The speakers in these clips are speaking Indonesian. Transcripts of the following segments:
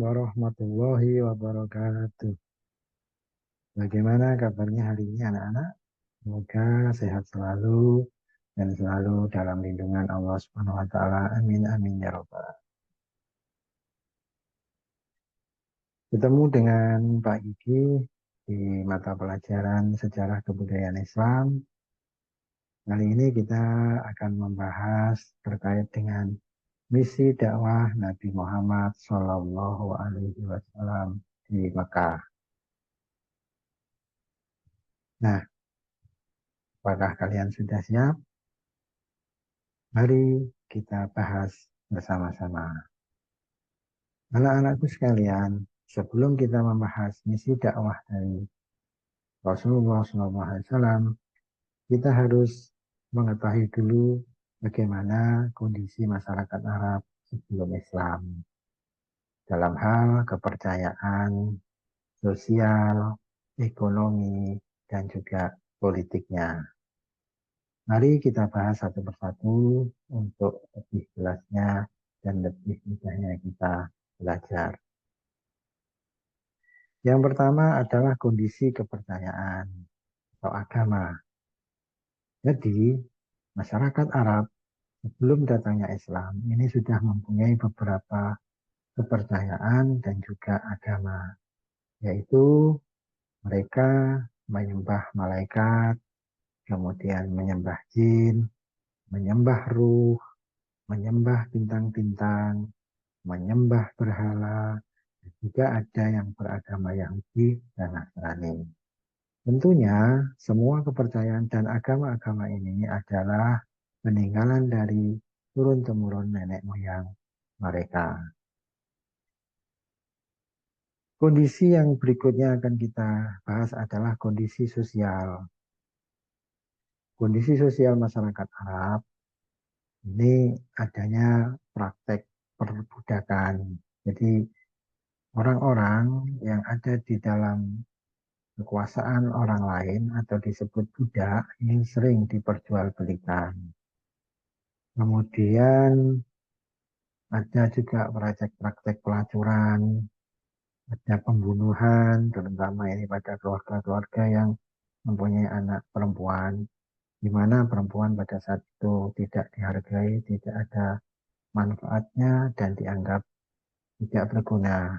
warahmatullahi wabarakatuh. Bagaimana kabarnya hari ini anak-anak? Semoga sehat selalu dan selalu dalam lindungan Allah Subhanahu wa taala. Amin amin ya rabbal. Ketemu dengan Pak Gigi di mata pelajaran Sejarah Kebudayaan Islam. Kali ini kita akan membahas terkait dengan misi dakwah Nabi Muhammad Shallallahu Alaihi Wasallam di Mekah. Nah, apakah kalian sudah siap? Mari kita bahas bersama-sama. Anak-anakku sekalian, sebelum kita membahas misi dakwah dari Rasulullah SAW, kita harus mengetahui dulu bagaimana kondisi masyarakat Arab sebelum Islam dalam hal kepercayaan, sosial, ekonomi, dan juga politiknya. Mari kita bahas satu persatu untuk lebih jelasnya dan lebih mudahnya kita belajar. Yang pertama adalah kondisi kepercayaan atau agama. Jadi, masyarakat Arab sebelum datangnya Islam ini sudah mempunyai beberapa kepercayaan dan juga agama, yaitu mereka menyembah malaikat, kemudian menyembah jin, menyembah ruh, menyembah bintang-bintang, menyembah berhala, juga ada yang beragama Yahudi dan Nasrani. Tentunya semua kepercayaan dan agama-agama ini adalah peninggalan dari turun-temurun nenek moyang mereka. Kondisi yang berikutnya akan kita bahas adalah kondisi sosial. Kondisi sosial masyarakat Arab ini adanya praktek perbudakan. Jadi orang-orang yang ada di dalam kekuasaan orang lain atau disebut budak ini sering diperjualbelikan. Kemudian ada juga praktek pelacuran, ada pembunuhan, terutama ini pada keluarga-keluarga yang mempunyai anak perempuan, di mana perempuan pada saat itu tidak dihargai, tidak ada manfaatnya dan dianggap tidak berguna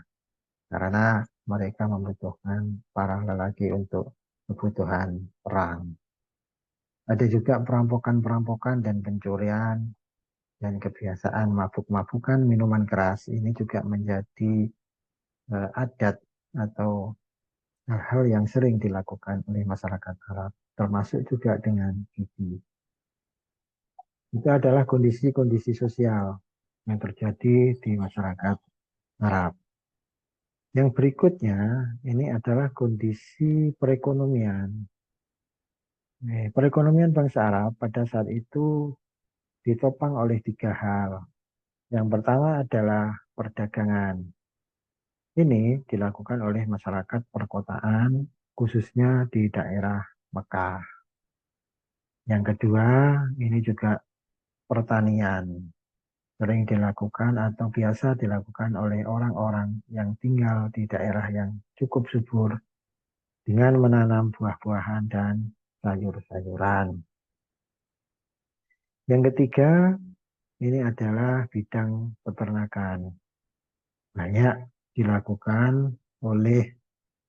karena mereka membutuhkan para lelaki untuk kebutuhan perang. Ada juga perampokan-perampokan dan pencurian dan kebiasaan mabuk-mabukan minuman keras. Ini juga menjadi adat atau hal-hal yang sering dilakukan oleh masyarakat Arab, termasuk juga dengan judi. Itu adalah kondisi-kondisi sosial yang terjadi di masyarakat Arab. Yang berikutnya, ini adalah kondisi perekonomian. Perekonomian bangsa Arab pada saat itu ditopang oleh tiga hal. Yang pertama adalah perdagangan. Ini dilakukan oleh masyarakat perkotaan, khususnya di daerah Mekah. Yang kedua, ini juga pertanian. Sering dilakukan atau biasa dilakukan oleh orang-orang yang tinggal di daerah yang cukup subur dengan menanam buah-buahan dan sayur-sayuran. Yang ketiga, ini adalah bidang peternakan. Banyak dilakukan oleh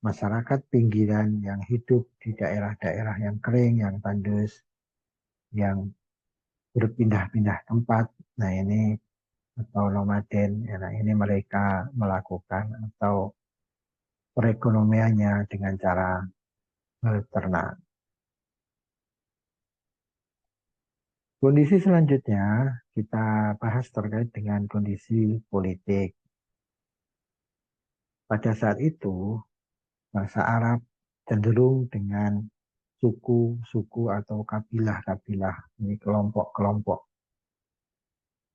masyarakat pinggiran yang hidup di daerah-daerah yang kering, yang tandus, yang berpindah-pindah tempat. Nah ini atau nomaden, nah ini mereka melakukan atau perekonomiannya dengan cara beternak. Kondisi selanjutnya kita bahas terkait dengan kondisi politik. Pada saat itu, bangsa Arab cenderung dengan suku-suku atau kabilah-kabilah, ini kelompok-kelompok.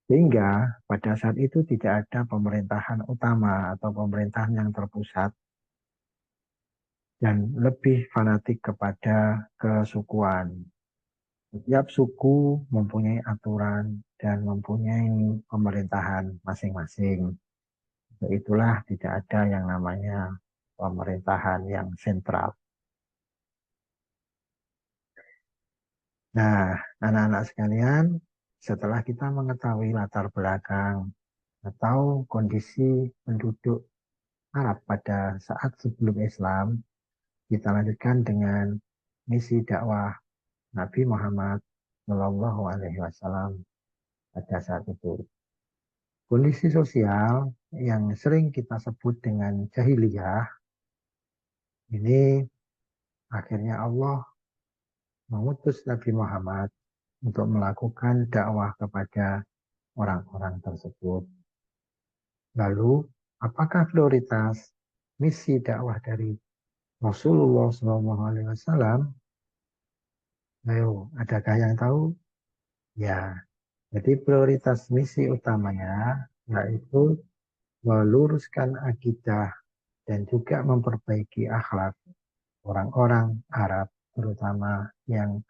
Sehingga pada saat itu tidak ada pemerintahan utama atau pemerintahan yang terpusat dan lebih fanatik kepada kesukuan. Setiap suku mempunyai aturan dan mempunyai pemerintahan masing-masing. Itulah tidak ada yang namanya pemerintahan yang sentral. Nah, anak-anak sekalian, setelah kita mengetahui latar belakang atau kondisi penduduk Arab pada saat sebelum Islam, kita lanjutkan dengan misi dakwah Nabi Muhammad Shallallahu Alaihi Wasallam pada saat itu. Kondisi sosial yang sering kita sebut dengan jahiliyah ini akhirnya Allah mengutus Nabi Muhammad untuk melakukan dakwah kepada orang-orang tersebut. Lalu, apakah prioritas misi dakwah dari Rasulullah SAW? Ayo, adakah yang tahu? Ya, jadi prioritas misi utamanya yaitu meluruskan akidah dan juga memperbaiki akhlak orang-orang Arab, terutama yang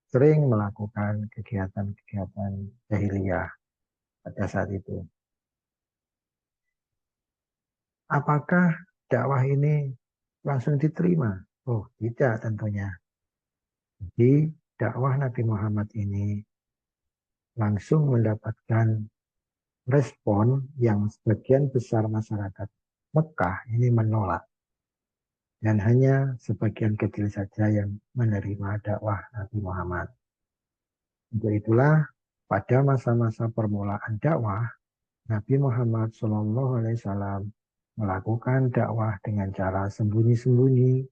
sering melakukan kegiatan-kegiatan jahiliyah pada saat itu. Apakah dakwah ini langsung diterima? Oh, tidak tentunya. Jadi, dakwah Nabi Muhammad ini langsung mendapatkan respon yang sebagian besar masyarakat Mekah ini menolak. Dan hanya sebagian kecil saja yang menerima dakwah Nabi Muhammad. Untuk itulah, pada masa-masa permulaan dakwah, Nabi Muhammad SAW melakukan dakwah dengan cara sembunyi-sembunyi,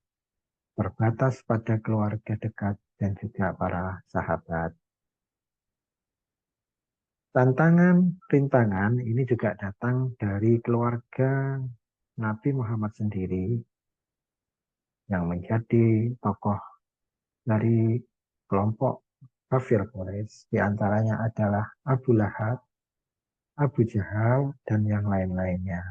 terbatas pada keluarga dekat dan juga para sahabat. Tantangan, rintangan ini juga datang dari keluarga Nabi Muhammad sendiri yang menjadi tokoh dari kelompok kafir Quraisy. Di antaranya adalah Abu Lahab, Abu Jahal, dan yang lain-lainnya.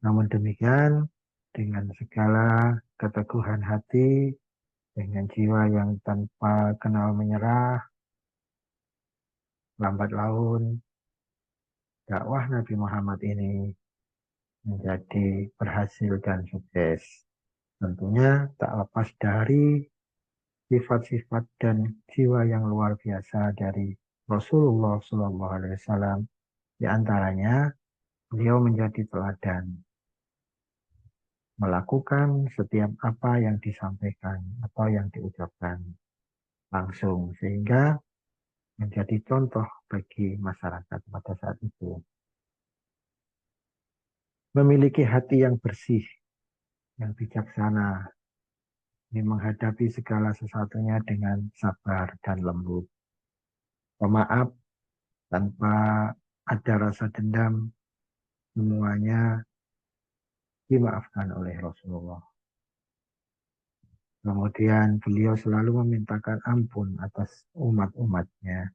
Namun demikian, dengan segala keteguhan hati, dengan jiwa yang tanpa kenal menyerah, lambat laun, dakwah Nabi Muhammad ini menjadi berhasil dan sukses. Tentunya tak lepas dari sifat-sifat dan jiwa yang luar biasa dari Rasulullah SAW. Di antaranya, beliau menjadi teladan, melakukan setiap apa yang disampaikan atau yang diucapkan langsung, sehingga menjadi contoh bagi masyarakat pada saat itu. Memiliki hati yang bersih, yang bijaksana, ini menghadapi segala sesuatunya dengan sabar dan lembut. Pemaaf tanpa ada rasa dendam, semuanya dimaafkan oleh Rasulullah. Kemudian beliau selalu memintakan ampun atas umat-umatnya.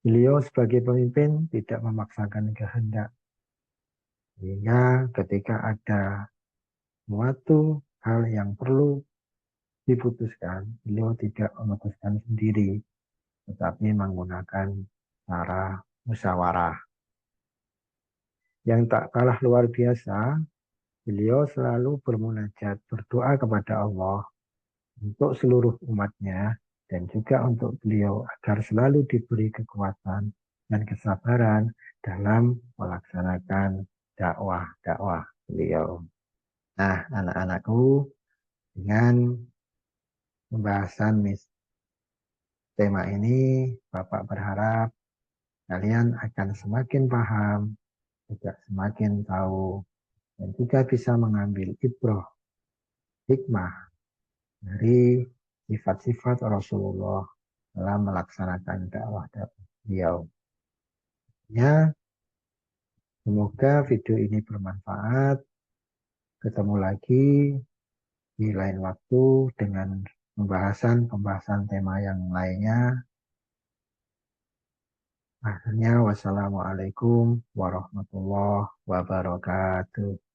Beliau sebagai pemimpin tidak memaksakan kehendak. Sehingga ketika ada suatu hal yang perlu diputuskan, beliau tidak memutuskan sendiri, tetapi menggunakan cara musyawarah. Yang tak kalah luar biasa, beliau selalu bermunajat, berdoa kepada Allah untuk seluruh umatnya dan juga untuk beliau agar selalu diberi kekuatan dan kesabaran dalam melaksanakan dakwah-dakwah beliau. Nah, anak-anakku, dengan pembahasan tema ini, Bapak berharap kalian akan semakin paham, juga semakin tahu, dan juga bisa mengambil ibrah, hikmah dari sifat-sifat Rasulullah dalam melaksanakan dakwah beliau. Ya, semoga video ini bermanfaat. Ketemu lagi di lain waktu dengan pembahasan tema yang lainnya. Akhirnya, wassalamualaikum warahmatullahi wabarakatuh.